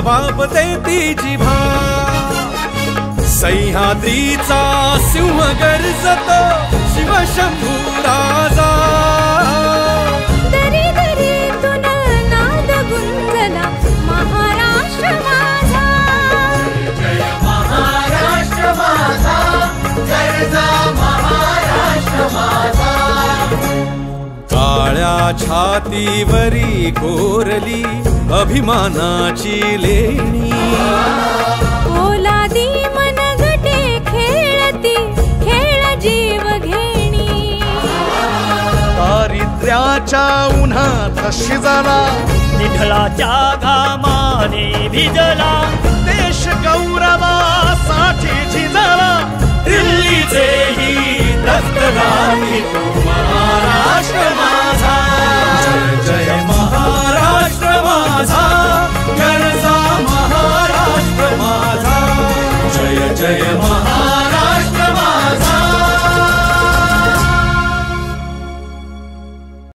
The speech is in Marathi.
जबाब देती जिव्हा सह्याद्रीचा सिंह गर्जतो शिवशंभू राजा दरी दरीतून नाद गुंजला महाराष्ट्र माझा जय महाराष्ट्र माझा गर्जा महाराष्ट्र माझा काळ्या छातीवरी कोरली अभिमानाची लेणी ओलादी मनगटे खेळती खेळ जीव घेणी दारिद्र्याच्या उन्हात शिजला निढळाच्या घामाने भिजला देश गौरवा